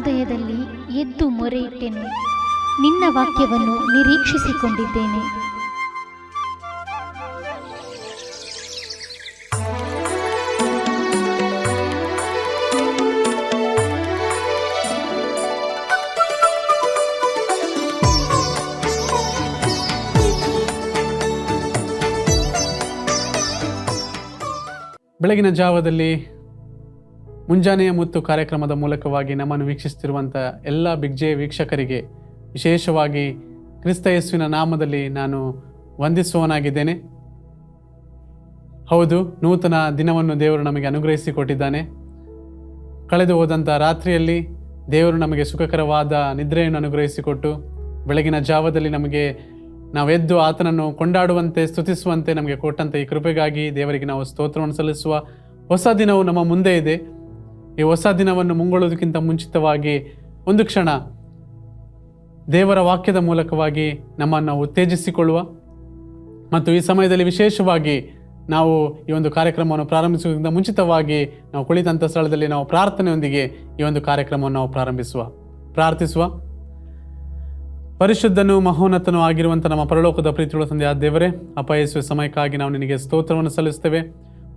ಜ್ಞಾನೋದಯದಲ್ಲಿ ಎದ್ದು ಮೊರೆಯಿಟ್ಟೆನು. ನಿನ್ನ ವಾಕ್ಯವನ್ನು ನಿರೀಕ್ಷಿಸಿಕೊಂಡಿದ್ದೇನೆ. ಬೆಳಗಿನ ಜಾವದಲ್ಲಿ ಮುಂಜಾನೆಯ ಮುತ್ತು ಕಾರ್ಯಕ್ರಮದ ಮೂಲಕವಾಗಿ ನಮ್ಮನ್ನು ವೀಕ್ಷಿಸುತ್ತಿರುವಂಥ ಎಲ್ಲ ಬಿಗ್ಜೆ ವೀಕ್ಷಕರಿಗೆ ವಿಶೇಷವಾಗಿ ಕ್ರಿಸ್ತ ಯೇಸುವಿನ ನಾಮದಲ್ಲಿ ನಾನು ವಂದಿಸುವವನಾಗಿದ್ದೇನೆ. ಹೌದು, ನೂತನ ದಿನವನ್ನು ದೇವರು ನಮಗೆ ಅನುಗ್ರಹಿಸಿಕೊಟ್ಟಿದ್ದಾನೆ. ಕಳೆದು ಹೋದಂಥ ರಾತ್ರಿಯಲ್ಲಿ ದೇವರು ನಮಗೆ ಸುಖಕರವಾದ ನಿದ್ರೆಯನ್ನು ಅನುಗ್ರಹಿಸಿಕೊಟ್ಟು ಬೆಳಗಿನ ಜಾವದಲ್ಲಿ ನಮಗೆ ನಾವೆದ್ದು ಆತನನ್ನು ಕೊಂಡಾಡುವಂತೆ ಸ್ತುತಿಸುವಂತೆ ನಮಗೆ ಕೊಟ್ಟಂಥ ಈ ಕೃಪೆಗಾಗಿ ದೇವರಿಗೆ ನಾವು ಸ್ತೋತ್ರವನ್ನು ಸಲ್ಲಿಸುವ ಹೊಸ ದಿನವು ನಮ್ಮ ಮುಂದೆ ಇದೆ. ಈ ಹೊಸ ದಿನವನ್ನು ಮುಂಗೊಳ್ಳುವುದಕ್ಕಿಂತ ಮುಂಚಿತವಾಗಿ ಒಂದು ಕ್ಷಣ ದೇವರ ವಾಕ್ಯದ ಮೂಲಕವಾಗಿ ನಮ್ಮನ್ನು ಉತ್ತೇಜಿಸಿಕೊಳ್ಳುವ ಮತ್ತು ಈ ಸಮಯದಲ್ಲಿ ವಿಶೇಷವಾಗಿ ನಾವು ಈ ಒಂದು ಕಾರ್ಯಕ್ರಮವನ್ನು ಪ್ರಾರಂಭಿಸುವುದಕ್ಕಿಂತ ಮುಂಚಿತವಾಗಿ ನಾವು ಕುಳಿತಂಥ ಸ್ಥಳದಲ್ಲಿ ನಾವು ಪ್ರಾರ್ಥನೆಯೊಂದಿಗೆ ಈ ಒಂದು ಕಾರ್ಯಕ್ರಮವನ್ನು ನಾವು ಪ್ರಾರ್ಥಿಸುವ. ಪರಿಶುದ್ಧನೂ ಮಹೋನ್ನತನೂ ಆಗಿರುವಂಥ ನಮ್ಮ ಪರಲೋಕದ ಪ್ರೀತಿಯುಳ್ಳ ತಂದೆಯಾದ ದೇವರೇ, ಅಪ್ಪ ಯೇಸುವೆ, ಸಮಯಕ್ಕಾಗಿ ನಾವು ನಿನಗೆ ಸ್ತೋತ್ರವನ್ನು ಸಲ್ಲಿಸ್ತೇವೆ.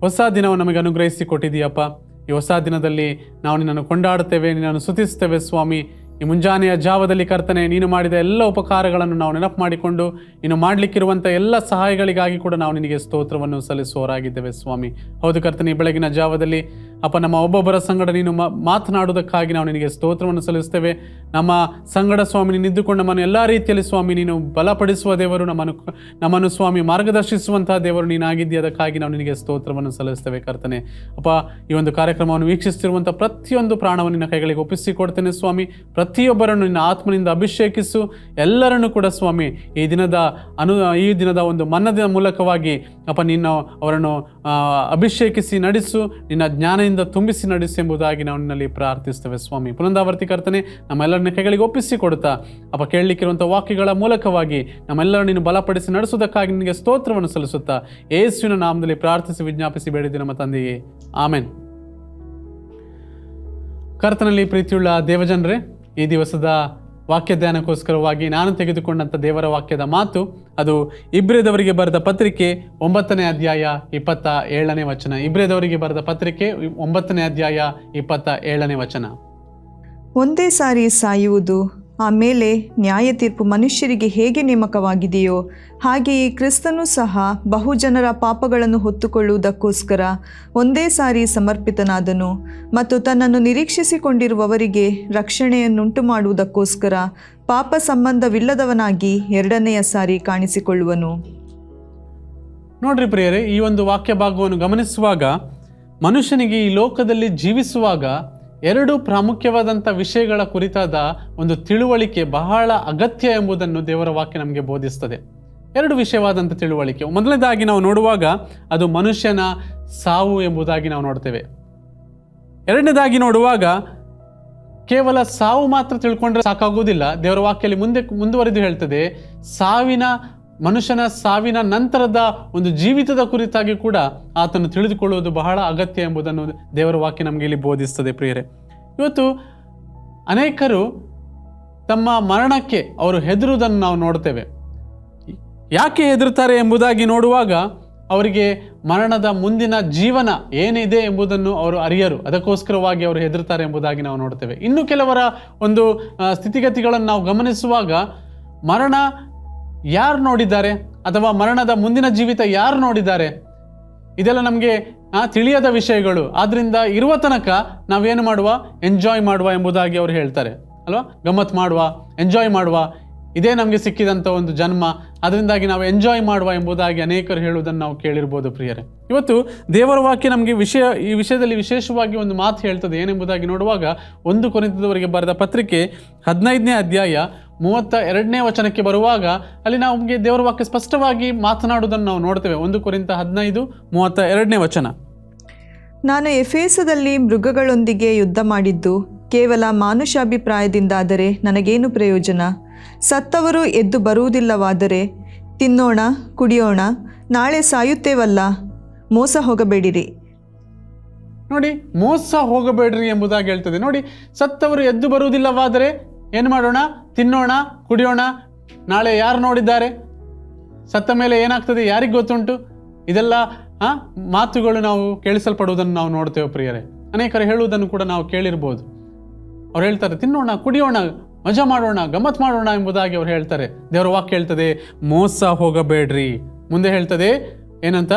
ಹೊಸ ದಿನವನ್ನು ನಮಗೆ ಅನುಗ್ರಹಿಸಿ ಕೊಟ್ಟಿದ್ದೀಯಪ್ಪ. ಈ ಹೊಸ ದಿನದಲ್ಲಿ ನಾವು ನಿನ್ನನ್ನು ಕೊಂಡಾಡುತ್ತೇವೆ, ನಿನ್ನನ್ನು ಸ್ತುತಿಸ್ತೇವೆ ಸ್ವಾಮಿ. ಈ ಮುಂಜಾನೆಯ ಜಾವದಲ್ಲಿ ಕರ್ತನೆ, ನೀನು ಮಾಡಿದ ಎಲ್ಲ ಉಪಕಾರಗಳನ್ನು ನಾವು ನೆನಪು ಮಾಡಿಕೊಂಡು ಇನ್ನು ಮಾಡಲಿಕ್ಕಿರುವಂಥ ಎಲ್ಲ ಸಹಾಯಗಳಿಗಾಗಿ ಕೂಡ ನಾವು ನಿನಗೆ ಸ್ತೋತ್ರವನ್ನು ಸಲ್ಲಿಸುವವರಾಗಿದ್ದೇವೆ ಸ್ವಾಮಿ. ಹೌದು ಕರ್ತನೆ, ಈ ಬೆಳಗಿನ ಜಾವದಲ್ಲಿ ಅಪ್ಪ ನಮ್ಮ ಒಬ್ಬೊಬ್ಬರ ಸಂಗಡ ನೀನು ಮಾತನಾಡುವುದಕ್ಕಾಗಿ ನಾವು ನಿನಗೆ ಸ್ತೋತ್ರವನ್ನು ಸಲ್ಲಿಸ್ತೇವೆ. ನಮ್ಮ ಸಂಗಡ ಸ್ವಾಮಿ ನೀನು ಇದ್ದುಕೊಂಡು ನಮ್ಮನ್ನು ಎಲ್ಲ ರೀತಿಯಲ್ಲಿ ಸ್ವಾಮಿ ನೀನು ಬಲಪಡಿಸುವ ದೇವರು, ನಮ್ಮನ್ನು ಸ್ವಾಮಿ ಮಾರ್ಗದರ್ಶಿಸುವಂತಹ ದೇವರು ನೀನಾಗಿದ್ದೀಯ. ಅದಕ್ಕಾಗಿ ನಾವು ನಿನಗೆ ಸ್ತೋತ್ರವನ್ನು ಸಲ್ಲಿಸ್ತೇವೆ ಕರ್ತನೆ. ಅಪ್ಪ, ಈ ಒಂದು ಕಾರ್ಯಕ್ರಮವನ್ನು ವೀಕ್ಷಿಸುತ್ತಿರುವಂಥ ಪ್ರತಿಯೊಂದು ಪ್ರಾಣವನ್ನು ನಿನ್ನ ಕೈಗಳಿಗೆ ಒಪ್ಪಿಸಿಕೊಡ್ತೇನೆ ಸ್ವಾಮಿ. ಪ್ರತಿಯೊಬ್ಬರನ್ನು ನಿನ್ನ ಆತ್ಮನಿಂದ ಅಭಿಷೇಕಿಸು. ಎಲ್ಲರನ್ನು ಕೂಡ ಸ್ವಾಮಿ ಈ ದಿನದ ಒಂದು ಮನ್ನದ ಮೂಲಕವಾಗಿ ಅಪ್ಪ ನೀನು ಅವರನ್ನು ಅಭಿಷೇಕಿಸಿ ನಡೆಸು, ನಿನ್ನ ಜ್ಞಾನದಿಂದ ತುಂಬಿಸಿ ನಡೆಸು ಎಂಬುದಾಗಿ ನಾವು ನಿನ್ನಲ್ಲಿ ಪ್ರಾರ್ಥಿಸ್ತೇವೆ ಸ್ವಾಮಿ. ಪುನರಾವರ್ತಿ ಕರ್ತನೆ, ನಮ್ಮೆಲ್ಲರನ್ನ ಕೈಗಳಿಗೆ ಒಪ್ಪಿಸಿಕೊಡುತ್ತಾ ಅಪ್ಪ ಕೇಳಲಿಕ್ಕಿರುವಂಥ ವಾಕ್ಯಗಳ ಮೂಲಕವಾಗಿ ನಮ್ಮೆಲ್ಲರೂ ನೀನು ಬಲಪಡಿಸಿ ನಡೆಸುವುದಕ್ಕಾಗಿ ನಿನಗೆ ಸ್ತೋತ್ರವನ್ನು ಸಲ್ಲಿಸುತ್ತಾ ಯೇಸುವಿನ ನಾಮದಲ್ಲಿ ಪ್ರಾರ್ಥಿಸಿ ವಿಜ್ಞಾಪಿಸಿ ಬೇಡಿದೆ ನಮ್ಮ ತಂದೆಯೇ, ಆಮೆನ್. ಕರ್ತನಲ್ಲಿ ಪ್ರೀತಿಯುಳ್ಳ ದೇವಜನರೇ, ಈ ದಿವಸದ ವಾಕ್ಯ ಧ್ಯಾನಕ್ಕೋಸ್ಕರವಾಗಿ ನಾನು ತೆಗೆದುಕೊಂಡಂಥ ದೇವರ ವಾಕ್ಯದ ಮಾತು ಅದು ಇಬ್ರಿಯದವರಿಗೆ ಬರೆದ ಪತ್ರಿಕೆ 9ನೇ ಅಧ್ಯಾಯ 27ನೇ ವಚನ. ಇಬ್ರಿಯದವರಿಗೆ ಬರೆದ ಪತ್ರಿಕೆ 9ನೇ ಅಧ್ಯಾಯ 27ನೇ ವಚನ. ಒಂದೇ ಸಾರಿ ಸಾಯುವುದು, ಆಮೇಲೆ ನ್ಯಾಯ ತೀರ್ಪು ಮನುಷ್ಯರಿಗೆ ಹೇಗೆ ನೇಮಕವಾಗಿದೆಯೋ ಹಾಗೆಯೇ ಕ್ರಿಸ್ತನು ಸಹ ಬಹುಜನರ ಪಾಪಗಳನ್ನು ಹೊತ್ತುಕೊಳ್ಳುವುದಕ್ಕೋಸ್ಕರ ಒಂದೇ ಸಾರಿ ಸಮರ್ಪಿತನಾದನು ಮತ್ತು ತನ್ನನ್ನು ನಿರೀಕ್ಷಿಸಿಕೊಂಡಿರುವವರಿಗೆ ರಕ್ಷಣೆಯನ್ನುಂಟು ಮಾಡುವುದಕ್ಕೋಸ್ಕರ ಪಾಪ ಸಂಬಂಧವಿಲ್ಲದವನಾಗಿ ಎರಡನೆಯ ಸಾರಿ ಕಾಣಿಸಿಕೊಳ್ಳುವನು. ನೋಡ್ರಿ ಪ್ರಿಯರೇ, ಈ ಒಂದು ವಾಕ್ಯ ಭಾಗವನ್ನು ಗಮನಿಸುವಾಗ ಮನುಷ್ಯನಿಗೆ ಈ ಲೋಕದಲ್ಲಿ ಜೀವಿಸುವಾಗ ಎರಡು ಪ್ರಾಮುಖ್ಯವಾದಂಥ ವಿಷಯಗಳ ಕುರಿತಾದ ಒಂದು ತಿಳುವಳಿಕೆ ಬಹಳ ಅಗತ್ಯ ಎಂಬುದನ್ನು ದೇವರ ವಾಕ್ಯ ನಮಗೆ ಬೋಧಿಸ್ತದೆ. ಎರಡು ವಿಷಯವಾದಂಥ ತಿಳುವಳಿಕೆ. ಮೊದಲನೇದಾಗಿ ನಾವು ನೋಡುವಾಗ ಅದು ಮನುಷ್ಯನ ಸಾವು ಎಂಬುದಾಗಿ ನಾವು ನೋಡ್ತೇವೆ. ಎರಡನೇದಾಗಿ ನೋಡುವಾಗ ಕೇವಲ ಸಾವು ಮಾತ್ರ ತಿಳ್ಕೊಂಡ್ರೆ ಸಾಕಾಗುವುದಿಲ್ಲ. ದೇವರ ವಾಕ್ಯದಲ್ಲಿ ಮುಂದುವರೆದು ಹೇಳ್ತದೆ, ಮನುಷ್ಯನ ಸಾವಿನ ನಂತರದ ಒಂದು ಜೀವಿತದ ಕುರಿತಾಗಿ ಕೂಡ ಆತನು ತಿಳಿದುಕೊಳ್ಳುವುದು ಬಹಳ ಅಗತ್ಯ ಎಂಬುದನ್ನು ದೇವರ ವಾಕ್ಯ ನಮಗೆ ಇಲ್ಲಿ ಬೋಧಿಸ್ತದೆ. ಪ್ರಿಯರೇ, ಇವತ್ತು ಅನೇಕರು ತಮ್ಮ ಮರಣಕ್ಕೆ ಅವರು ಹೆದರುವುದನ್ನು ನಾವು ನೋಡ್ತೇವೆ. ಯಾಕೆ ಹೆದರುತ್ತಾರೆ ಎಂಬುದಾಗಿ ನೋಡುವಾಗ ಅವರಿಗೆ ಮರಣದ ಮುಂದಿನ ಜೀವನ ಏನಿದೆ ಎಂಬುದನ್ನು ಅವರು ಅರಿಯರು. ಅದಕ್ಕೋಸ್ಕರವಾಗಿ ಅವರು ಹೆದರುತ್ತಾರೆ ಎಂಬುದಾಗಿ ನಾವು ನೋಡ್ತೇವೆ. ಇನ್ನು ಕೆಲವರ ಒಂದು ಸ್ಥಿತಿಗತಿಗಳನ್ನು ನಾವು ಗಮನಿಸುವಾಗ ಮರಣ ಯಾರು ನೋಡಿದ್ದಾರೆ ಅಥವಾ ಮರಣದ ಮುಂದಿನ ಜೀವಿತ ಯಾರು ನೋಡಿದ್ದಾರೆ, ಇದೆಲ್ಲ ನಮಗೆ ತಿಳಿಯದ ವಿಷಯಗಳು. ಆದ್ದರಿಂದ ಇರುವ ತನಕ ನಾವೇನು ಮಾಡುವ, ಎಂಜಾಯ್ ಮಾಡುವ ಎಂಬುದಾಗಿ ಅವರು ಹೇಳ್ತಾರೆ ಅಲ್ವಾ. ಗಮ್ಮತ್ ಮಾಡುವ, ಎಂಜಾಯ್ ಮಾಡುವ, ಇದೇ ನಮಗೆ ಸಿಕ್ಕಿದಂಥ ಒಂದು ಜನ್ಮ, ಅದರಿಂದಾಗಿ ನಾವು ಎಂಜಾಯ್ ಮಾಡುವ ಎಂಬುದಾಗಿ ಅನೇಕರು ಹೇಳುವುದನ್ನು ನಾವು ಕೇಳಿರ್ಬೋದು ಪ್ರಿಯರೇ. ಇವತ್ತು ದೇವರ ವಾಕ್ಯ ನಮಗೆ ಈ ವಿಷಯದಲ್ಲಿ ವಿಶೇಷವಾಗಿ ಒಂದು ಮಾತು ಹೇಳ್ತದೆ. ಏನೆಂಬುದಾಗಿ ನೋಡುವಾಗ 1 ಕೊರಿಂಥದವರಿಗೆ ಬರೆದ ಪತ್ರಿಕೆ 15ನೇ ಅಧ್ಯಾಯ 32ನೇ ವಚನಕ್ಕೆ ಬರುವಾಗ ಅಲ್ಲಿ ನಮಗೆ ದೇವರ ವಾಕ್ಯ ಸ್ಪಷ್ಟವಾಗಿ ಮಾತನಾಡುವುದನ್ನು ನಾವು ನೋಡ್ತೇವೆ. 1 ಕೊರಿಂಥ 15:32ನೇ ವಚನ. ನಾನು ಎಫೇಸದಲ್ಲಿ ಮೃಗಗಳೊಂದಿಗೆ ಯುದ್ಧ ಮಾಡಿದ್ದು ಕೇವಲ ಮಾನುಷಾಭಿಪ್ರಾಯದಿಂದಾದರೆ ನನಗೇನು ಪ್ರಯೋಜನ? ಸತ್ತವರು ಎದ್ದು ಬರುವುದಿಲ್ಲವಾದರೆ ತಿನ್ನೋಣ, ಕುಡಿಯೋಣ, ನಾಳೆ ಸಾಯುತ್ತೇವಲ್ಲ, ಮೋಸ ಹೋಗಬೇಡಿರಿ. ನೋಡಿ, ಮೋಸ ಹೋಗಬೇಡ್ರಿ ಎಂಬುದಾಗಿ ಹೇಳ್ತದೆ. ನೋಡಿ, ಸತ್ತವರು ಎದ್ದು ಬರುವುದಿಲ್ಲವಾದರೆ ಏನು ಮಾಡೋಣ? ತಿನ್ನೋಣ, ಕುಡಿಯೋಣ. ನಾಳೆ ಯಾರು ನೋಡಿದ್ದಾರೆ? ಸತ್ತ ಮೇಲೆ ಏನಾಗ್ತದೆ ಯಾರಿಗೆ ಗೊತ್ತುಂಟು? ಇದೆಲ್ಲ ಮಾತುಗಳು ನಾವು ಕೇಳಿಸಲ್ಪಡುವುದನ್ನು ನಾವು ನೋಡ್ತೇವೆ ಪ್ರಿಯರೇ. ಅನೇಕರು ಹೇಳುವುದನ್ನು ಕೂಡ ನಾವು ಕೇಳಿರ್ಬೋದು. ಅವ್ರು ಹೇಳ್ತಾರೆ, ತಿನ್ನೋಣ, ಕುಡಿಯೋಣ, ಮಜಾ ಮಾಡೋಣ, ಗಮ್ಮತ್ ಮಾಡೋಣ ಎಂಬುದಾಗಿ ಅವ್ರು ಹೇಳ್ತಾರೆ. ದೇವರ ವಾಕ್ಯ ಹೇಳ್ತದೆ, ಮೋಸ ಹೋಗಬೇಡ್ರಿ. ಮುಂದೆ ಹೇಳ್ತದೆ ಏನಂತ?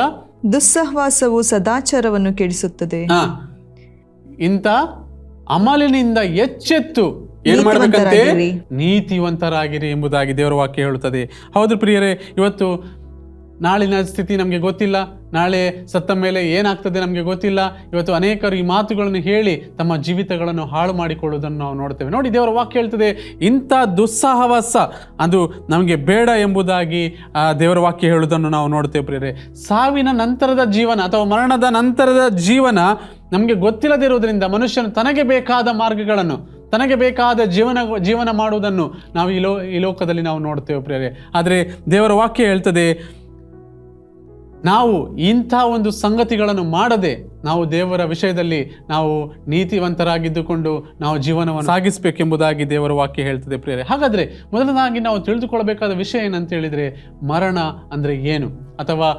ದುಸ್ಸಹವಾಸವು ಸದಾಚಾರವನ್ನು ಕೆಡಿಸುತ್ತದೆ. ಇಂಥ ಅಮಲಿನಿಂದ ಎಚ್ಚೆತ್ತು ಏನ್ ಮಾಡ್ಬೇಕಂತೆ? ನೀತಿವಂತರಾಗಿರಿ ಎಂಬುದಾಗಿ ದೇವರ ವಾಕ್ಯ ಹೇಳುತ್ತದೆ. ಹೌದು ಪ್ರಿಯರೇ, ಇವತ್ತು ನಾಳಿನ ಸ್ಥಿತಿ ನಮಗೆ ಗೊತ್ತಿಲ್ಲ, ನಾಳೆ ಸತ್ತ ಮೇಲೆ ಏನಾಗ್ತದೆ ನಮಗೆ ಗೊತ್ತಿಲ್ಲ. ಇವತ್ತು ಅನೇಕರು ಈ ಮಾತುಗಳನ್ನು ಹೇಳಿ ತಮ್ಮ ಜೀವಿತಗಳನ್ನು ಹಾಳು ಮಾಡಿಕೊಳ್ಳುವುದನ್ನು ನಾವು ನೋಡ್ತೇವೆ. ನೋಡಿ, ದೇವರ ವಾಕ್ಯ ಹೇಳ್ತದೆ, ಇಂಥ ದುಸ್ಸಹವಾಸ ಅದು ನಮಗೆ ಬೇಡ ಎಂಬುದಾಗಿ ದೇವರ ವಾಕ್ಯ ಹೇಳುವುದನ್ನು ನಾವು ನೋಡ್ತೇವೆ ಪ್ರಿಯರೇ. ಸಾವಿನ ನಂತರದ ಜೀವನ ಅಥವಾ ಮರಣದ ನಂತರದ ಜೀವನ ನಮಗೆ ಗೊತ್ತಿಲ್ಲದಿರುವುದರಿಂದ ಮನುಷ್ಯನು ತನಗೆ ಬೇಕಾದ ಮಾರ್ಗಗಳನ್ನು, ತನಗೆ ಬೇಕಾದ ಜೀವನ ಮಾಡುವುದನ್ನು ನಾವು ಈ ಲೋಕದಲ್ಲಿ ನಾವು ನೋಡ್ತೇವೆ ಪ್ರಿಯರೇ. ಆದರೆ ದೇವರ ವಾಕ್ಯ ಹೇಳ್ತದೆ, ನಾವು ಇಂಥ ಒಂದು ಸಂಗತಿಗಳನ್ನು ಮಾಡದೆ ನಾವು ದೇವರ ವಿಷಯದಲ್ಲಿ ನಾವು ನೀತಿವಂತರಾಗಿದ್ದುಕೊಂಡು ನಾವು ಜೀವನವನ್ನು ಸಾಗಿಸಬೇಕೆಂಬುದಾಗಿ ದೇವರ ವಾಕ್ಯ ಹೇಳ್ತದೆ ಪ್ರಿಯರೇ. ಹಾಗಾದರೆ ಮೊದಲನಾಗಿ ನಾವು ತಿಳಿದುಕೊಳ್ಳಬೇಕಾದ ವಿಷಯ ಏನಂತ ಹೇಳಿದರೆ, ಮರಣ ಅಂದರೆ ಏನು ಅಥವಾ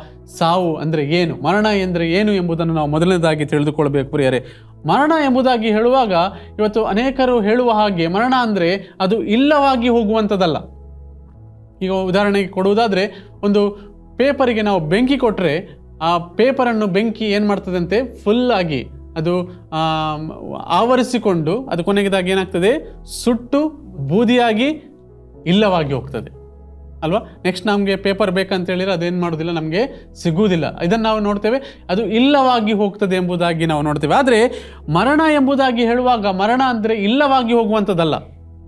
ಸಾವು ಅಂದರೆ ಏನು, ಮರಣ ಎಂದರೆ ಏನು ಎಂಬುದನ್ನು ನಾವು ಮೊದಲನೇದಾಗಿ ತಿಳಿದುಕೊಳ್ಬೇಕು ಪ್ರಿಯರೇ. ಮರಣ ಎಂಬುದಾಗಿ ಹೇಳುವಾಗ ಇವತ್ತು ಅನೇಕರು ಹೇಳುವ ಹಾಗೆ ಮರಣ ಅಂದರೆ ಅದು ಇಲ್ಲವಾಗಿ ಹೋಗುವಂಥದ್ದಲ್ಲ. ಈಗ ಉದಾಹರಣೆಗೆ ಕೊಡುವುದಾದರೆ, ಒಂದು ಪೇಪರಿಗೆ ನಾವು ಬೆಂಕಿ ಕೊಟ್ಟರೆ ಆ ಪೇಪರನ್ನು ಬೆಂಕಿ ಏನು ಮಾಡ್ತದಂತೆ, ಫುಲ್ಲಾಗಿ ಅದು ಆವರಿಸಿಕೊಂಡು ಅದು ಕೊನೆಗೆದಾಗಿ ಏನಾಗ್ತದೆ, ಸುಟ್ಟು ಬೂದಿಯಾಗಿ ಇಲ್ಲವಾಗಿ ಹೋಗ್ತದೆ ಅಲ್ವಾ. ನೆಕ್ಸ್ಟ್ ನಮಗೆ ಪೇಪರ್ ಬೇಕಂತ ಹೇಳಿದ್ರೆ ಅದೇನು ಮಾಡೋದಿಲ್ಲ, ನಮಗೆ ಸಿಗುವುದಿಲ್ಲ. ಇದನ್ನು ನಾವು ನೋಡ್ತೇವೆ, ಅದು ಇಲ್ಲವಾಗಿ ಹೋಗ್ತದೆ ಎಂಬುದಾಗಿ ನಾವು ನೋಡ್ತೇವೆ. ಆದರೆ ಮರಣ ಎಂಬುದಾಗಿ ಹೇಳುವಾಗ ಮರಣ ಅಂದರೆ ಇಲ್ಲವಾಗಿ ಹೋಗುವಂಥದ್ದಲ್ಲ.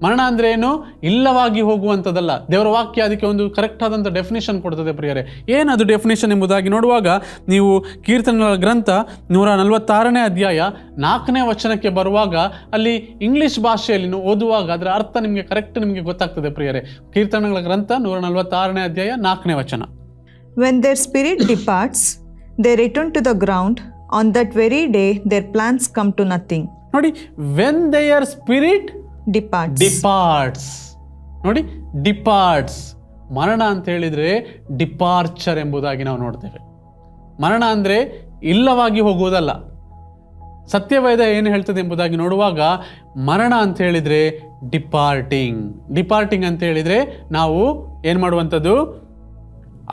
ಮರಣ ಅಂದರೆ ಏನು? ಇಲ್ಲವಾಗಿ ಹೋಗುವಂಥದ್ದಲ್ಲ. ದೇವರ ವಾಕ್ಯ ಅದಕ್ಕೆ ಒಂದು ಕರೆಕ್ಟ್ ಆದಂಥ ಡೆಫಿನೇಷನ್ ಕೊಡ್ತದೆ ಪ್ರಿಯರೇ. ಏನದು ಡೆಫಿನೇಷನ್ ಎಂಬುದಾಗಿ ನೋಡುವಾಗ ನೀವು ಕೀರ್ತನೆಗಳ ಗ್ರಂಥ 146ನೇ ಅಧ್ಯಾಯ 4ನೇ ವಚನಕ್ಕೆ ಬರುವಾಗ ಅಲ್ಲಿ ಇಂಗ್ಲಿಷ್ ಭಾಷೆಯಲ್ಲಿ ಓದುವಾಗ ಅದರ ಅರ್ಥ ನಿಮಗೆ ಕರೆಕ್ಟ್ ನಿಮಗೆ ಗೊತ್ತಾಗ್ತದೆ ಪ್ರಿಯರೇ. ಕೀರ್ತನೆಗಳ ಗ್ರಂಥ 146ನೇ ಅಧ್ಯಾಯ 4ನೇ ವಚನ. When their spirit departs, they return to the ground. On that very day, their plans come to nothing. ನೋಡಿ, when their spirit ಡಿಪಾರ್ಟ್ಸ್. ನೋಡಿ, ಡಿಪಾರ್ಟ್ಸ್. ಮರಣ ಅಂತ ಹೇಳಿದರೆ ಡಿಪಾರ್ಚರ್ ಎಂಬುದಾಗಿ ನಾವು ನೋಡ್ತೇವೆ. ಮರಣ ಅಂದರೆ ಇಲ್ಲವಾಗಿ ಹೋಗುವುದಲ್ಲ. ಸತ್ಯವೇದ ಏನು ಹೇಳ್ತದೆ ಎಂಬುದಾಗಿ ನೋಡುವಾಗ ಮರಣ ಅಂತ ಹೇಳಿದರೆ ಡಿಪಾರ್ಟಿಂಗ್ ಅಂತ ಹೇಳಿದರೆ ನಾವು ಏನು ಮಾಡುವಂಥದ್ದು,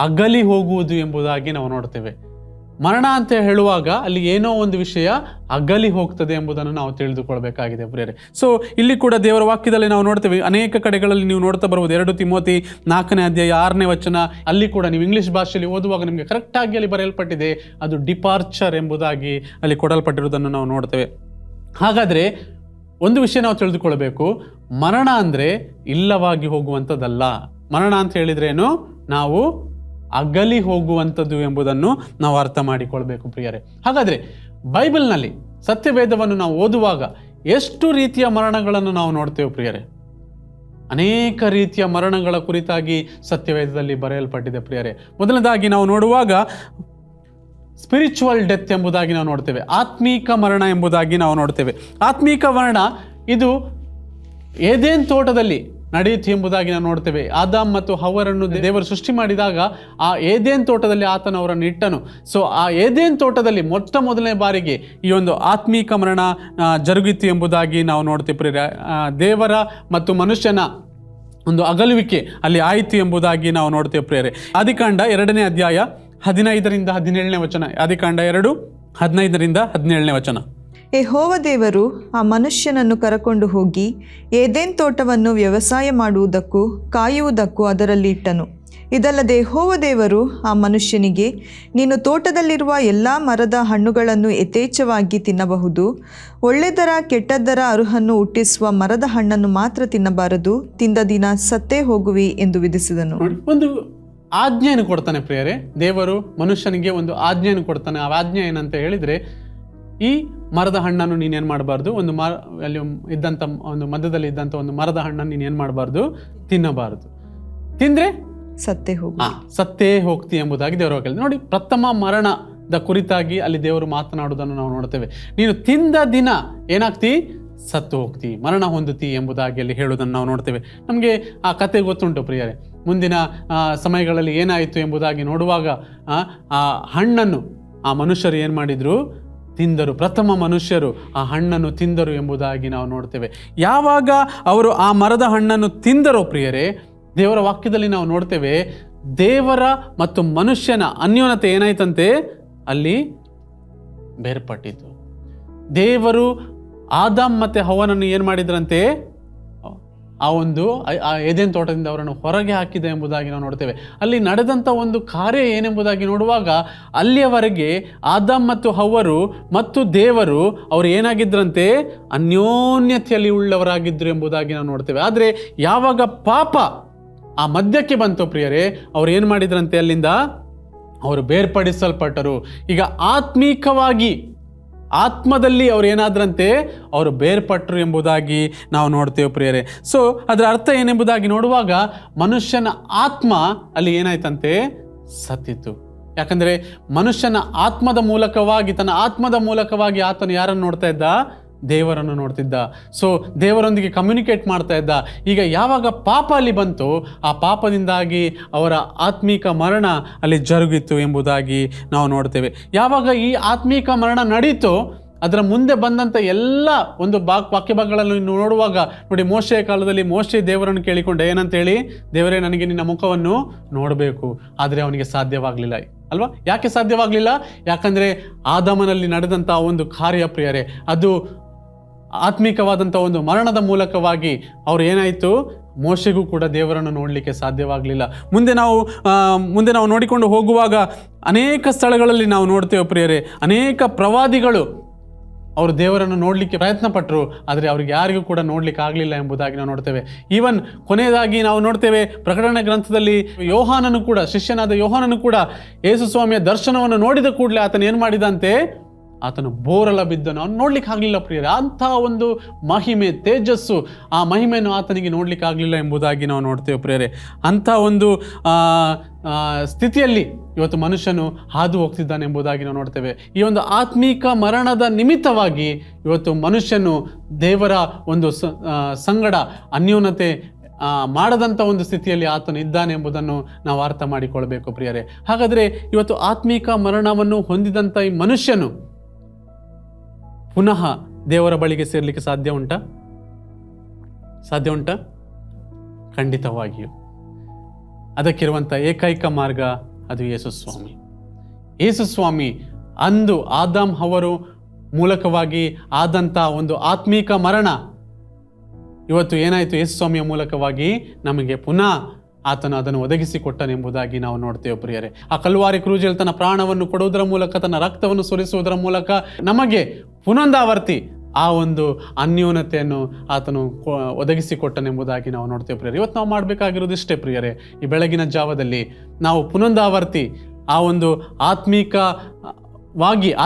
ಅಗಲಿ ಹೋಗುವುದು ಎಂಬುದಾಗಿ ನಾವು ನೋಡ್ತೇವೆ. ಮರಣ ಅಂತ ಹೇಳುವಾಗ ಅಲ್ಲಿ ಏನೋ ಒಂದು ವಿಷಯ ಅಗಲಿ ಹೋಗ್ತದೆ ಎಂಬುದನ್ನು ನಾವು ತಿಳಿದುಕೊಳ್ಬೇಕಾಗಿದೆ ಪ್ರಿಯರೇ. ಸೊ ಇಲ್ಲಿ ಕೂಡ ದೇವರ ವಾಕ್ಯದಲ್ಲಿ ನಾವು ನೋಡ್ತೇವೆ, ಅನೇಕ ಕಡೆಗಳಲ್ಲಿ ನೀವು ನೋಡ್ತಾ ಬರ್ಬೋದು. 2 ತಿಮೋತಿ 4ನೇ ಅಧ್ಯಾಯ 6ನೇ ವಚನ, ಅಲ್ಲಿ ಕೂಡ ನೀವು ಇಂಗ್ಲಿಷ್ ಭಾಷೆಯಲ್ಲಿ ಓದುವಾಗ ನಿಮಗೆ ಕರೆಕ್ಟಾಗಿ ಅಲ್ಲಿ ಬರೆಯಲ್ಪಟ್ಟಿದೆ, ಅದು ಡಿಪಾರ್ಚರ್ ಎಂಬುದಾಗಿ ಅಲ್ಲಿ ಕೊಡಲ್ಪಟ್ಟಿರುವುದನ್ನು ನಾವು ನೋಡ್ತೇವೆ. ಹಾಗಾದರೆ ಒಂದು ವಿಷಯ ನಾವು ತಿಳಿದುಕೊಳ್ಬೇಕು, ಮರಣ ಅಂದರೆ ಇಲ್ಲವಾಗಿ ಹೋಗುವಂಥದ್ದಲ್ಲ. ಮರಣ ಅಂತ ಹೇಳಿದ್ರೇನು, ನಾವು ಅಗಲಿ ಹೋಗುವಂಥದ್ದು ಎಂಬುದನ್ನು ನಾವು ಅರ್ಥ ಮಾಡಿಕೊಳ್ಬೇಕು ಪ್ರಿಯರೇ. ಹಾಗಾದರೆ ಬೈಬಲ್ನಲ್ಲಿ ಸತ್ಯವೇದವನ್ನು ನಾವು ಓದುವಾಗ ಎಷ್ಟು ರೀತಿಯ ಮರಣಗಳನ್ನು ನಾವು ನೋಡ್ತೇವೆ ಪ್ರಿಯರೇ. ಅನೇಕ ರೀತಿಯ ಮರಣಗಳ ಕುರಿತಾಗಿ ಸತ್ಯವೇದದಲ್ಲಿ ಬರೆಯಲ್ಪಟ್ಟಿದೆ ಪ್ರಿಯರೇ. ಮೊದಲನೇದಾಗಿ ನಾವು ನೋಡುವಾಗ ಸ್ಪಿರಿಚುವಲ್ ಡೆತ್ ಎಂಬುದಾಗಿ ನಾವು ನೋಡ್ತೇವೆ, ಆತ್ಮೀಕ ಮರಣ ಎಂಬುದಾಗಿ ನಾವು ನೋಡ್ತೇವೆ. ಆತ್ಮೀಕ ಮರಣ ಇದು ಏದೇನ್ ತೋಟದಲ್ಲಿ ನಡೆಯಿತು ಎಂಬುದಾಗಿ ನಾವು ನೋಡ್ತೇವೆ. ಆದಾಮ್ ಮತ್ತು ಹವ್ವರನ್ನು ದೇವರು ಸೃಷ್ಟಿ ಮಾಡಿದಾಗ ಆ ಏದೇನ್ ತೋಟದಲ್ಲಿ ಆತನು ಅವರನ್ನು ಇಟ್ಟನು. ಸೊ ಆ ಏದೇನ್ ತೋಟದಲ್ಲಿ ಮೊದಲನೇ ಬಾರಿಗೆ ಈ ಒಂದು ಆತ್ಮೀಕ ಮರಣ ಜರುಗಿತು ಎಂಬುದಾಗಿ ನಾವು ನೋಡ್ತೇವೆ ಪ್ರಿಯರೇ. ದೇವರ ಮತ್ತು ಮನುಷ್ಯನ ಒಂದು ಅಗಲುವಿಕೆ ಅಲ್ಲಿ ಆಯಿತು ಎಂಬುದಾಗಿ ನಾವು ನೋಡ್ತೇವೆ ಪ್ರಿಯರೇ. ಆದಿಕಾಂಡ 2ನೇ ಅಧ್ಯಾಯ 15ರಿಂದ 17ನೇ ವಚನ. ಆದಿಕಾಂಡ 2 15ರಿಂದ 17ನೇ ವಚನ. ಯೆಹೋವ ದೇವರು ಆ ಮನುಷ್ಯನನ್ನು ಕರಕೊಂಡು ಹೋಗಿ ಏದೇನ್ ತೋಟವನ್ನು ವ್ಯವಸಾಯ ಮಾಡುವುದಕ್ಕೂ ಕಾಯುವುದಕ್ಕೂ ಅದರಲ್ಲಿ ಇಟ್ಟನು. ಇದಲ್ಲದೆ ಯೆಹೋವ ದೇವರು ಆ ಮನುಷ್ಯನಿಗೆ, ನೀನು ತೋಟದಲ್ಲಿರುವ ಎಲ್ಲ ಮರದ ಹಣ್ಣುಗಳನ್ನು ಯಥೇಚ್ಛವಾಗಿ ತಿನ್ನಬಹುದು, ಒಳ್ಳೆದರ ಕೆಟ್ಟದ್ದರ ಅರುಹನ್ನು ಹುಟ್ಟಿಸುವ ಮರದ ಹಣ್ಣನ್ನು ಮಾತ್ರ ತಿನ್ನಬಾರದು, ತಿಂದ ದಿನ ಸತ್ತೇ ಹೋಗುವಿ ಎಂದು ವಿಧಿಸಿದನು. ಒಂದು ಆಜ್ಞೆಯನ್ನು ಕೊಡ್ತಾನೆ ಪ್ರಿಯರೇ. ದೇವರು ಮನುಷ್ಯನಿಗೆ ಒಂದು ಆಜ್ಞೆಯನ್ನು ಕೊಡ್ತಾನೆ. ಆ ಆಜ್ಞೆ ಏನಂತ ಹೇಳಿದರೆ, ಈ ಮರದ ಹಣ್ಣನ್ನು ನೀನೇನು ಮಾಡಬಾರ್ದು, ಒಂದು ಅಲ್ಲಿ ಇದ್ದಂಥ ಒಂದು ಮಧ್ಯದಲ್ಲಿ ಇದ್ದಂಥ ಒಂದು ಮರದ ಹಣ್ಣನ್ನು ನೀನೇನು ಮಾಡಬಾರ್ದು, ತಿನ್ನಬಾರದು. ತಿಂದರೆ ಸತ್ತೇ ಹೋಗ್ತಿ ಎಂಬುದಾಗಿ ದೇವರು ಹೇಳಿದ್ರು. ನೋಡಿ, ಪ್ರಥಮ ಮರಣ ಕುರಿತಾಗಿ ಅಲ್ಲಿ ದೇವರು ಮಾತನಾಡುವುದನ್ನು ನಾವು ನೋಡ್ತೇವೆ. ನೀನು ತಿಂದ ದಿನ ಏನಾಗ್ತಿ? ಸತ್ತು ಹೋಗ್ತಿ, ಮರಣ ಹೊಂದುತ್ತಿ ಎಂಬುದಾಗಿ ಅಲ್ಲಿ ಹೇಳುವುದನ್ನು ನಾವು ನೋಡ್ತೇವೆ. ನಮಗೆ ಆ ಕತೆ ಗೊತ್ತುಂಟು ಪ್ರಿಯರೇ. ಮುಂದಿನ ಸಮಯಗಳಲ್ಲಿ ಏನಾಯಿತು ಎಂಬುದಾಗಿ ನೋಡುವಾಗ ಆ ಹಣ್ಣನ್ನು ಆ ಮನುಷ್ಯರು ಏನು ಮಾಡಿದರು? ತಿಂದರು. ಪ್ರಥಮ ಮನುಷ್ಯರು ಆ ಹಣ್ಣನ್ನು ತಿಂದರು ಎಂಬುದಾಗಿ ನಾವು ನೋಡ್ತೇವೆ. ಯಾವಾಗ ಅವರು ಆ ಮರದ ಹಣ್ಣನ್ನು ತಿಂದರೋ ಪ್ರಿಯರೇ, ದೇವರ ವಾಕ್ಯದಲ್ಲಿ ನಾವು ನೋಡ್ತೇವೆ, ದೇವರ ಮತ್ತು ಮನುಷ್ಯನ ಅನ್ಯೋನ್ಯತೆ ಏನಾಯ್ತಂತೆ? ಅಲ್ಲಿ ಬೇರ್ಪಟ್ಟಿತು. ದೇವರು ಆದಾಮ್ ಮತ್ತು ಹವ್ವನನ್ನು ಏನು ಮಾಡಿದ್ರಂತೆ? ಆ ಏದೆನ್ ತೋಟದಿಂದ ಅವರನ್ನು ಹೊರಗೆ ಹಾಕಿದೆ ಎಂಬುದಾಗಿ ನಾವು ನೋಡ್ತೇವೆ. ಅಲ್ಲಿ ನಡೆದಂಥ ಒಂದು ಕಾರ್ಯ ಏನೆಂಬುದಾಗಿ ನೋಡುವಾಗ, ಅಲ್ಲಿಯವರೆಗೆ ಆದಾಮ್ ಮತ್ತು ಹವ್ವರು ಮತ್ತು ದೇವರು ಅವರು ಏನಾಗಿದ್ರಂತೆ? ಅನ್ಯೋನ್ಯತೆಯಲ್ಲಿ ಉಳ್ಳವರಾಗಿದ್ದರು ಎಂಬುದಾಗಿ ನಾವು ನೋಡ್ತೇವೆ. ಆದರೆ ಯಾವಾಗ ಪಾಪ ಆ ಮಧ್ಯಕ್ಕೆ ಬಂತು ಪ್ರಿಯರೇ, ಅವ್ರು ಏನು ಮಾಡಿದ್ರಂತೆ? ಅಲ್ಲಿಂದ ಅವರು ಬೇರ್ಪಡಿಸಲ್ಪಟ್ಟರು. ಈಗ ಆತ್ಮದಲ್ಲಿ ಅವ್ರು ಏನಾದ್ರಂತೆ? ಅವರು ಬೇರ್ಪಟ್ಟರು ಎಂಬುದಾಗಿ ನಾವು ನೋಡ್ತೇವೆ ಪ್ರಿಯರೇ. ಸೊ ಅದರ ಅರ್ಥ ಏನೆಂಬುದಾಗಿ ನೋಡುವಾಗ, ಮನುಷ್ಯನ ಆತ್ಮ ಅಲ್ಲಿ ಏನಾಯ್ತಂತೆ? ಸತ್ತಿತು. ಯಾಕಂದರೆ ಮನುಷ್ಯನ ಆತ್ಮದ ಮೂಲಕವಾಗಿ, ತನ್ನ ಆತ್ಮದ ಮೂಲಕವಾಗಿ ಆತನು ಯಾರನ್ನು ನೋಡ್ತಾ ಇದ್ದ? ದೇವರನ್ನು ನೋಡ್ತಿದ್ದ. ಸೊ ದೇವರೊಂದಿಗೆ ಕಮ್ಯುನಿಕೇಟ್ ಮಾಡ್ತಾ ಇದ್ದ. ಈಗ ಯಾವಾಗ ಪಾಪ ಅಲ್ಲಿ ಬಂತು, ಆ ಪಾಪದಿಂದಾಗಿ ಅವರ ಆತ್ಮೀಕ ಮರಣ ಅಲ್ಲಿ ಜರುಗಿತು ಎಂಬುದಾಗಿ ನಾವು ನೋಡ್ತೇವೆ. ಯಾವಾಗ ಈ ಆತ್ಮೀಕ ಮರಣ ನಡೀತೋ, ಅದರ ಮುಂದೆ ಬಂದಂಥ ಎಲ್ಲ ಒಂದು ವಾಕ್ಯ ಭಾಗಗಳನ್ನು ನೋಡುವಾಗ ನೋಡಿ, ಮೋಶೆಯ ಕಾಲದಲ್ಲಿ ಮೋಶೆ ದೇವರನ್ನು ಕೇಳಿಕೊಂಡ ಏನಂತೇಳಿ? ದೇವರೇ, ನನಗೆ ನಿನ್ನ ಮುಖವನ್ನು ನೋಡಬೇಕು. ಆದರೆ ಅವನಿಗೆ ಸಾಧ್ಯವಾಗಲಿಲ್ಲ ಅಲ್ವಾ? ಯಾಕೆ ಸಾಧ್ಯವಾಗಲಿಲ್ಲ? ಯಾಕಂದರೆ ಆದಾಮನಲ್ಲಿ ನಡೆದಂಥ ಒಂದು ಕಾರ್ಯ ಪ್ರಿಯರೇ, ಅದು ಆತ್ಮಿಕವಾದಂಥ ಒಂದು ಮರಣದ ಮೂಲಕವಾಗಿ ಅವರು ಏನಾಯಿತು? ಮೋಶೆಗೂ ಕೂಡ ದೇವರನ್ನು ನೋಡಲಿಕ್ಕೆ ಸಾಧ್ಯವಾಗಲಿಲ್ಲ. ಮುಂದೆ ನಾವು ನೋಡಿಕೊಂಡು ಹೋಗುವಾಗ ಅನೇಕ ಸ್ಥಳಗಳಲ್ಲಿ ನಾವು ನೋಡ್ತೇವೆ ಪ್ರಿಯರೇ, ಅನೇಕ ಪ್ರವಾದಿಗಳು ಅವರು ದೇವರನ್ನು ನೋಡಲಿಕ್ಕೆ ಪ್ರಯತ್ನ ಪಟ್ಟರು, ಆದರೆ ಅವ್ರಿಗೆ ಯಾರಿಗೂ ಕೂಡ ನೋಡಲಿಕ್ಕೆ ಆಗಲಿಲ್ಲ ಎಂಬುದಾಗಿ ನಾವು ನೋಡ್ತೇವೆ. ಈವನ್ ಕೊನೆಯದಾಗಿ ನಾವು ನೋಡ್ತೇವೆ, ಪ್ರಕಟಣೆ ಗ್ರಂಥದಲ್ಲಿ ಯೋಹಾನನು ಕೂಡ, ಶಿಷ್ಯನಾದ ಯೋಹಾನನು ಕೂಡ ಯೇಸು ಸ್ವಾಮಿಯ ದರ್ಶನವನ್ನು ನೋಡಿದ ಕೂಡಲೇ ಆತನು ಏನು ಮಾಡಿದಂತೆ? ಆತನು ಬೋರಲ ಬಿದ್ದನು. ಅವನು ನೋಡ್ಲಿಕ್ಕೆ ಆಗಲಿಲ್ಲ ಪ್ರಿಯರೇ. ಅಂಥ ಒಂದು ಮಹಿಮೆ, ತೇಜಸ್ಸು, ಆ ಮಹಿಮೆಯನ್ನು ಆತನಿಗೆ ನೋಡ್ಲಿಕ್ಕೆ ಆಗಲಿಲ್ಲ ಎಂಬುದಾಗಿ ನಾವು ನೋಡ್ತೇವೆ ಪ್ರಿಯರೇ. ಅಂಥ ಒಂದು ಸ್ಥಿತಿಯಲ್ಲಿ ಇವತ್ತು ಮನುಷ್ಯನು ಹಾದು ಹೋಗ್ತಿದ್ದಾನೆ ಎಂಬುದಾಗಿ ನಾವು ನೋಡ್ತೇವೆ. ಈ ಒಂದು ಆತ್ಮೀಕ ಮರಣದ ನಿಮಿತ್ತವಾಗಿ ಇವತ್ತು ಮನುಷ್ಯನು ದೇವರ ಒಂದು ಸಂಗಡ ಅನ್ಯೋನ್ಯತೆ ಮಾಡದಂಥ ಒಂದು ಸ್ಥಿತಿಯಲ್ಲಿ ಆತನು ಇದ್ದಾನೆ ಎಂಬುದನ್ನು ನಾವು ಅರ್ಥ ಮಾಡಿಕೊಳ್ಬೇಕು ಪ್ರಿಯರೇ. ಹಾಗಾದರೆ ಇವತ್ತು ಆತ್ಮೀಕ ಮರಣವನ್ನು ಹೊಂದಿದಂಥ ಈ ಮನುಷ್ಯನು ಪುನಃ ದೇವರ ಬಳಿಗೆ ಸೇರಲಿಕ್ಕೆ ಸಾಧ್ಯ ಉಂಟಾ? ಖಂಡಿತವಾಗಿಯೂ. ಅದಕ್ಕಿರುವಂಥ ಏಕೈಕ ಮಾರ್ಗ ಅದು ಯೇಸುಸ್ವಾಮಿ. ಯೇಸುಸ್ವಾಮಿ ಅಂದು ಆದಾಮ್ ಹವರು ಮೂಲಕವಾಗಿ ಆದಂಥ ಒಂದು ಆತ್ಮೀಕ ಮರಣ ಇವತ್ತು ಏನಾಯಿತು? ಯೇಸುಸ್ವಾಮಿಯ ಮೂಲಕವಾಗಿ ನಮಗೆ ಪುನಃ ಆತನು ಅದನ್ನು ಒದಗಿಸಿಕೊಟ್ಟನೆಂಬುದಾಗಿ ನಾವು ನೋಡ್ತೇವೆ ಪ್ರಿಯರೇ. ಆ ಕಲ್ವಾರಿ ಕ್ರೂಜಲ್ಲಿ ತನ್ನ ಪ್ರಾಣವನ್ನು ಕೊಡುವುದರ ಮೂಲಕ, ತನ್ನ ರಕ್ತವನ್ನು ಸುರಿಸುವುದರ ಮೂಲಕ ನಮಗೆ ಪುನಂದಾವರ್ತಿ ಆ ಒಂದು ಅನ್ಯೋನ್ಯತೆಯನ್ನು ಆತನು ಒದಗಿಸಿಕೊಟ್ಟನೆಂಬುದಾಗಿ ನಾವು ನೋಡ್ತೇವೆ ಪ್ರಿಯರೇ. ಇವತ್ತು ನಾವು ಮಾಡಬೇಕಾಗಿರೋದು ಇಷ್ಟೇ ಪ್ರಿಯರೇ. ಈ ಬೆಳಗಿನ ಜಾವದಲ್ಲಿ ನಾವು ಪುನಂದಾವರ್ತಿ ಆ ಒಂದು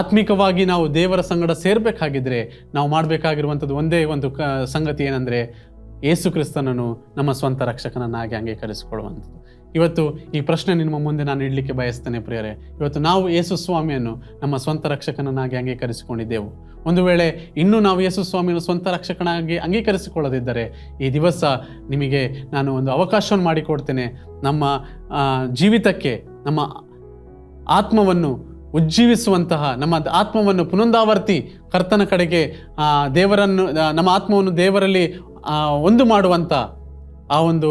ಆತ್ಮಿಕವಾಗಿ ನಾವು ದೇವರ ಸಂಗಡ ಸೇರಬೇಕಾಗಿದ್ರೆ ನಾವು ಮಾಡಬೇಕಾಗಿರುವಂಥದ್ದು ಒಂದೇ ಒಂದು ಸಂಗತಿ ಏನಂದರೆ, ಯೇಸು ಕ್ರಿಸ್ತನನ್ನು ನಮ್ಮ ಸ್ವಂತ ರಕ್ಷಕನನ್ನಾಗಿ ಅಂಗೀಕರಿಸಿಕೊಳ್ಳುವಂಥದ್ದು. ಇವತ್ತು ಈ ಪ್ರಶ್ನೆ ನಿಮ್ಮ ಮುಂದೆ ನಾನು ಇಡಲಿಕ್ಕೆ ಬಯಸ್ತೇನೆ ಪ್ರಿಯರೇ. ಇವತ್ತು ನಾವು ಯೇಸು ಸ್ವಾಮಿಯನ್ನು ನಮ್ಮ ಸ್ವಂತ ರಕ್ಷಕನನ್ನಾಗಿ ಅಂಗೀಕರಿಸಿಕೊಂಡಿದ್ದೆವು. ಒಂದು ವೇಳೆ ಇನ್ನೂ ನಾವು ಯೇಸು ಸ್ವಾಮಿಯನ್ನು ಸ್ವಂತ ರಕ್ಷಕನಾಗಿ ಅಂಗೀಕರಿಸಿಕೊಳ್ಳದಿದ್ದರೆ, ಈ ದಿವಸ ನಿಮಗೆ ನಾನು ಒಂದು ಅವಕಾಶವನ್ನು ಮಾಡಿಕೊಡ್ತೇನೆ. ನಮ್ಮ ಜೀವಿತಕ್ಕೆ, ನಮ್ಮ ಆತ್ಮವನ್ನು ಉಜ್ಜೀವಿಸುವಂತಹ, ನಮ್ಮ ಆತ್ಮವನ್ನು ಪುನಂದಾವರ್ತಿ ಕರ್ತನ ಕಡೆಗೆ ನಮ್ಮ ಆತ್ಮವನ್ನು ದೇವರಲ್ಲಿ ಒಂದು ಮಾಡುವಂಥ ಆ ಒಂದು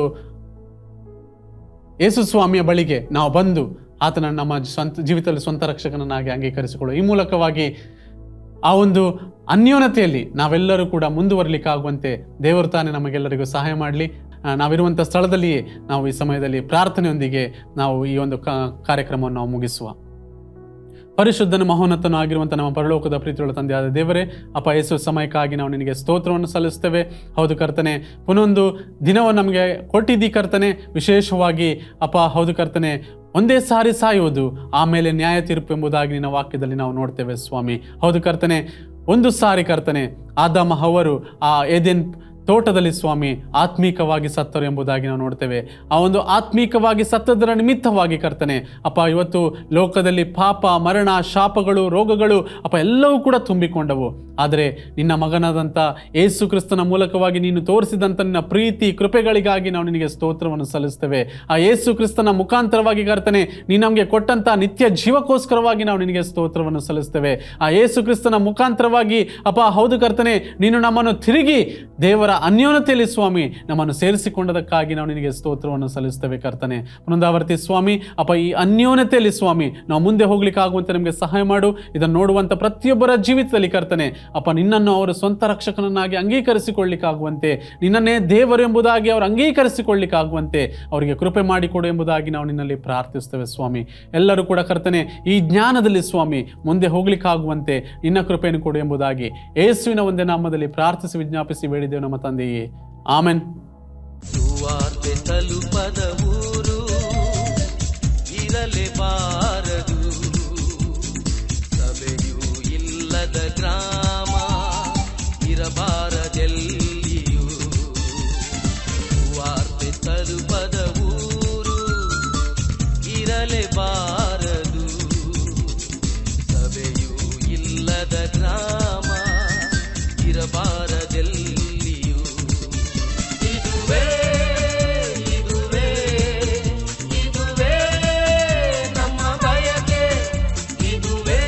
ಯೇಸು ಸ್ವಾಮಿಯ ಬಳಿಗೆ ನಾವು ಬಂದು ಆತನನ್ನು ನಮ್ಮ ಜೀವಿತದಲ್ಲಿ ಸ್ವಂತ ರಕ್ಷಕನನ್ನಾಗಿ ಅಂಗೀಕರಿಸಿಕೊಳ್ಳುವ ಈ ಮೂಲಕವಾಗಿ ಆ ಒಂದು ಅನ್ಯೋನ್ಯತೆಯಲ್ಲಿ ನಾವೆಲ್ಲರೂ ಕೂಡ ಮುಂದುವರಲಿಕ್ಕಾಗುವಂತೆ ದೇವರು ತಾನೇ ನಮಗೆಲ್ಲರಿಗೂ ಸಹಾಯ ಮಾಡಲಿ. ನಾವಿರುವಂಥ ಸ್ಥಳದಲ್ಲಿಯೇ ನಾವು ಈ ಸಮಯದಲ್ಲಿ ಪ್ರಾರ್ಥನೆಯೊಂದಿಗೆ ನಾವು ಈ ಒಂದು ಕಾರ್ಯಕ್ರಮವನ್ನು ನಾವು ಮುಗಿಸುವ. ಪರಿಶುದ್ಧನ ಮಹೋನ್ನತನೂ ಆಗಿರುವಂಥ ನಮ್ಮ ಪರಲೋಕದ ಪ್ರೀತಿಯುಳ್ಳ ತಂದೆಯಾದ ದೇವರೇ, ಅಪ್ಪ ಯೇಸು ಸಮಯಕ್ಕಾಗಿ ನಾವು ನಿನಗೆ ಸ್ತೋತ್ರವನ್ನು ಸಲ್ಲಿಸ್ತೇವೆ. ಹೌದು ಕರ್ತನೆ, ಪುನೊಂದು ದಿನವನ್ನು ನಮಗೆ ಕೊಟ್ಟಿದ್ದಿ ಕರ್ತನೆ. ವಿಶೇಷವಾಗಿ ಅಪ್ಪ ಹೌದು ಕರ್ತನೆ, ಒಂದೇ ಸಾರಿ ಸಾಯುವುದು, ಆಮೇಲೆ ನ್ಯಾಯ ತೀರ್ಪು ಎಂಬುದಾಗಿ ನಿನ್ನ ವಾಕ್ಯದಲ್ಲಿ ನಾವು ನೋಡ್ತೇವೆ ಸ್ವಾಮಿ. ಹೌದು ಕರ್ತನೆ, ಒಂದು ಸಾರಿ ಕರ್ತನೆ ಆದಾಮ ಹವ್ವರು ಆ ಏದೆನ್ ತೋಟದಲ್ಲಿ ಸ್ವಾಮಿ ಆತ್ಮೀಕವಾಗಿ ಸತ್ತರು ಎಂಬುದಾಗಿ ನಾವು ನೋಡ್ತೇವೆ. ಆ ಒಂದು ಆತ್ಮೀಕವಾಗಿ ಸತ್ತದರ ನಿಮಿತ್ತವಾಗಿ ಕರ್ತನೆ ಅಪ್ಪ ಇವತ್ತು ಲೋಕದಲ್ಲಿ ಪಾಪ, ಮರಣ, ಶಾಪಗಳು, ರೋಗಗಳು ಅಪ್ಪ ಎಲ್ಲವೂ ಕೂಡ ತುಂಬಿಕೊಂಡವು. ಆದರೆ ನಿನ್ನ ಮಗನಾದಂಥ ಯೇಸು ಕ್ರಿಸ್ತನ ಮೂಲಕವಾಗಿ ನೀನು ತೋರಿಸಿದಂಥ ನಿನ್ನ ಪ್ರೀತಿ ಕೃಪೆಗಳಿಗಾಗಿ ನಾವು ನಿನಗೆ ಸ್ತೋತ್ರವನ್ನು ಸಲ್ಲಿಸ್ತೇವೆ. ಆ ಯೇಸು ಕ್ರಿಸ್ತನ ಮುಖಾಂತರವಾಗಿ ಕರ್ತನೆ ನೀನು ನಮಗೆ ಕೊಟ್ಟಂಥ ನಿತ್ಯ ಜೀವಕ್ಕೋಸ್ಕರವಾಗಿ ನಾವು ನಿನಗೆ ಸ್ತೋತ್ರವನ್ನು ಸಲ್ಲಿಸ್ತೇವೆ. ಆ ಯೇಸು ಕ್ರಿಸ್ತನ ಮುಖಾಂತರವಾಗಿ ಅಪ್ಪ ಹೌದು ಕರ್ತನೆ ನೀನು ನಮ್ಮನ್ನು ತಿರುಗಿ ದೇವರ ಅನ್ಯೋನ್ಯತೆಯಲ್ಲಿ ಸ್ವಾಮಿ ನಮ್ಮನ್ನು ಸೇರಿಸಿಕೊಂಡದಕ್ಕಾಗಿ ನಾವು ನಿನಗೆ ಸ್ತೋತ್ರವನ್ನು ಸಲ್ಲಿಸ್ತೇವೆ ಕರ್ತನೆ. ಮುಂದಾವರ್ತಿ ಸ್ವಾಮಿ ಅಪ್ಪ ಈ ಅನ್ಯೋನ್ಯತೆಯಲ್ಲಿ ಸ್ವಾಮಿ ನಾವು ಮುಂದೆ ಹೋಗ್ಲಿಕ್ಕೆ ಆಗುವಂತೆ ನಮಗೆ ಸಹಾಯ ಮಾಡು. ಇದನ್ನು ನೋಡುವಂಥ ಪ್ರತಿಯೊಬ್ಬರ ಜೀವಿತದಲ್ಲಿ ಕರ್ತನೆ ಅಪ್ಪ ನಿನ್ನನ್ನು ಅವರು ಸ್ವಂತ ರಕ್ಷಕನನ್ನಾಗಿ ಅಂಗೀಕರಿಸಿಕೊಳ್ಳಿಕ್ಕಾಗುವಂತೆ, ನಿನ್ನನ್ನೇ ದೇವರು ಎಂಬುದಾಗಿ ಅವರು ಅಂಗೀಕರಿಸಿಕೊಳ್ಳಿಕ್ಕಾಗುವಂತೆ ಅವರಿಗೆ ಕೃಪೆ ಮಾಡಿಕೊಡು ಎಂಬುದಾಗಿ ನಾವು ನಿನ್ನಲ್ಲಿ ಪ್ರಾರ್ಥಿಸ್ತೇವೆ ಸ್ವಾಮಿ. ಎಲ್ಲರೂ ಕೂಡ ಕರ್ತನೆ ಈ ಜ್ಞಾನದಲ್ಲಿ ಸ್ವಾಮಿ ಮುಂದೆ ಹೋಗ್ಲಿಕ್ಕಾಗುವಂತೆ ನಿನ್ನ ಕೃಪೆಯನ್ನು ಕೊಡು ಎಂಬುದಾಗಿ ಯೇಸುವಿನ ಒಂದೇ ನಾಮದಲ್ಲಿ ಪ್ರಾರ್ಥಿಸಿ ವಿಜ್ಞಾಪಿಸಿ ಬೇಡಿದ್ದೇವೆ ನಮ್ಮ ತಂದೆಯೇ, ಆಮೆನ್. ಸುವಾರ್ತೆ ತಲುಪದ ಊರು ಇರಲೇಬಾರದು, ಸಭೆಯೂ ಇಲ್ಲದ ಗ್ರಾಮ ಇರಬಾರದೆಲ್ಲಿಯೂ. ಸುವಾರ್ತೆ ತಲುಪದ ಊರು ಇರಲೇಬಾರದು, ಸಭೆಯೂ ಇಲ್ಲದ ಗ್ರಾಮ ಇರಬಾರದೆಲ್ಲಿಯೂ. ಇದುವೇ ಇದುವೇ ಇದುವೇ ನಮ್ಮ ಬಯಕೆ, ಇದುವೇ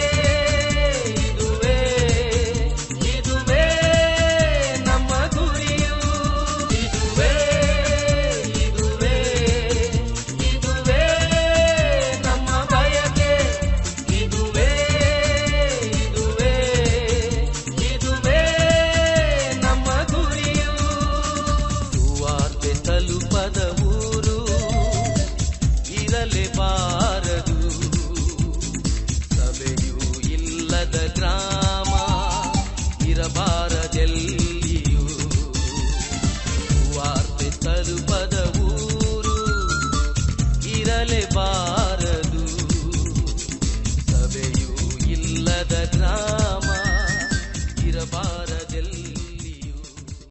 ಇದುವೇ ಇದುವೇ ನಮ್ಮ ಗುರಿಯು, ಇದುವೇ ಇದುವೇ ಇದುವೇ ನಮ್ಮ ಬಯಕೆ, ಇದುವೇ ಇದುವೇ ಇದುವೇ ನಮ್ಮ ಗುರಿಯು. ಸುವಾರ್ತೆ ತಲುಪದ ಊರು ಇರಲೇಬಾರದು, ಸಭೆಯೂ ಇಲ್ಲದ ಗ್ರಾಮ ಇರಬಾರದೆಲ್ಲಿಯೂ. ಸುವಾರ್ತೆ ತಲುಪದ ಊರು ಇರಲೇಬಾರದು, ಸಭೆಯೂ ಇಲ್ಲದ ಗ್ರಾಮ ಇರಬಾರದು.